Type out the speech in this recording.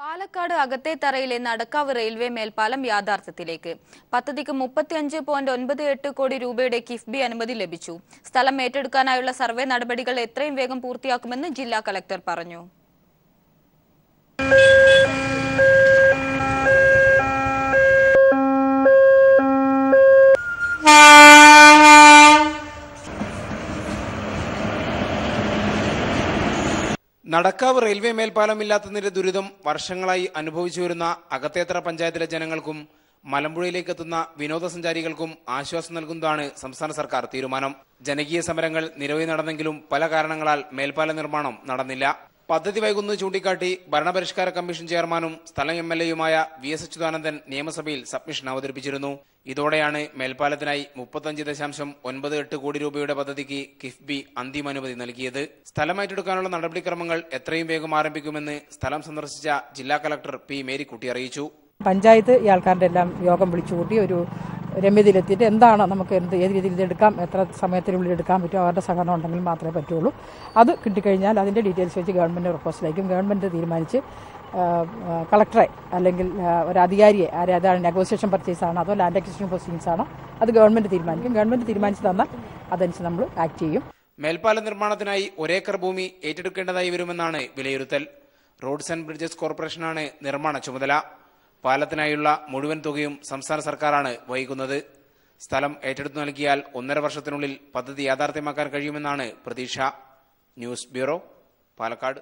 Palakkad അകത്തേത്തറയിലെ Nadakkavu railway മേൽപ്പാലം യാഥാർത്ഥ്യത്തിലേക്ക്. പദ്ധതിക്ക് 35.98 കോടി രൂപയുടെ കിഫ്ബി അനുമതി ലഭിച്ചു. സ്ഥലം ഏറ്റെടുക്കാനായുള്ള സർവേ നടപടികൾ എത്രയും വേഗം പൂർത്തിയാക്കുമെന്ന് ജില്ലാ കളക്ടർ പറഞ്ഞു. നടക്കാവ് റെയിൽവേ മേൽപ്പാലമില്ലാത്തതിന്റെ ദുരിതം വർഷങ്ങളായി അനുഭവിച്ചു വരുന്ന അകത്തേത്തറ പഞ്ചായത്തിലെ ജനങ്ങൾക്കും മലമ്പുഴയിലേക്കെത്തുന്ന വിനോദസഞ്ചാരികൾക്കും ആശ്വാസം നൽകുന്നതാണ് സംസ്ഥാന സർക്കാർ തീരുമാനം. ജനകീയ സമരങ്ങൾ നിരവധി നടന്നെങ്കിലും പല കാരണങ്ങളാൽ മേൽപ്പാല നിർമ്മാണം നടന്നില്ല. പദ്ധതി വൈകുന്നത് ചൂണ്ടിക്കാട്ടി ഭരണപരിഷ്കാര കമ്മീഷൻ ചെയർമാനും സ്ഥലം MLA-യുമായ VS അച്യുതാനന്ദൻ നിയമസഭയിൽ സബ്മിഷൻ അവതരിപ്പിച്ചിരുന്നു. ഇതോടെയാണ് മേൽപ്പാലത്തിനായി 35.98 കോടി രൂപയുടെ പദ്ധതിക്ക് കിഫ്ബി അന്തിമ അനുമതി നൽകിയത്. സ്ഥലം ഏറ്റെടുക്കാനുള്ള നടപടിക്രമങ്ങൾ എത്രയും വേഗം ആരംഭിക്കുമെന്ന് സ്ഥലം സന്ദർശിച്ച ജില്ലാ കളക്ടർ P. മേരിക്കുട്ടി അറിയിച്ചു. പഞ്ചായത്ത് ഈ ആൾക്കാരുടെ എല്ലാം യോഗം വിളിച്ചുകൂട്ടി ഒരു രമ്യതയിലെത്തിയിട്ട് എന്താണ് നമുക്ക് ഏത് രീതിയിൽ ഇതെടുക്കാം, എത്ര സമയത്തിനുള്ളിൽ എടുക്കാൻ പറ്റും, അവരുടെ സഹകരണം ഉണ്ടെങ്കിൽ മാത്രമേ പറ്റുള്ളൂ. അത് കിട്ടിക്കഴിഞ്ഞാൽ അതിൻ്റെ ഡീറ്റെയിൽസ് വെച്ച് ഗവൺമെൻറ് പ്രപ്പോസലായിരിക്കും. ഗവൺമെൻറ് തീരുമാനിച്ച് കളക്ടറെ അല്ലെങ്കിൽ ഒരു അധികാരിയെ അതാണ് നെഗോസിയേഷൻ പർച്ചേസ് ആണോ അതോ ലാൻഡ് അക്വിസിഷൻ പ്രൊസീഡിങ്സ് ആണോ അത് ഗവൺമെൻറ് തീരുമാനിക്കും. ഗവൺമെൻറ് തീരുമാനിച്ച് തന്നാൽ അതനുസരിച്ച് നമ്മൾ ആക്ട് ചെയ്യും. മേൽപ്പാല നിർമ്മാണത്തിനായി ഒരേക്കർ ഭൂമി ഏറ്റെടുക്കേണ്ടതായി വരുമെന്നാണ് വിലയിരുത്തൽ. റോഡ്സ് ആൻഡ് ബ്രിഡ്ജസ് കോർപ്പറേഷനാണ് നിർമ്മാണ ചുമതല. പാലത്തിനായുള്ള മുഴുവൻ തുകയും സംസ്ഥാന സർക്കാരാണ് വഹിക്കുന്നത്. സ്ഥലം ഏറ്റെടുത്തു നൽകിയാൽ 1.5 വർഷത്തിനുള്ളിൽ പദ്ധതി യാഥാർത്ഥ്യമാക്കാൻ കഴിയുമെന്നാണ് പ്രതീക്ഷ. News bureau, Palakkad.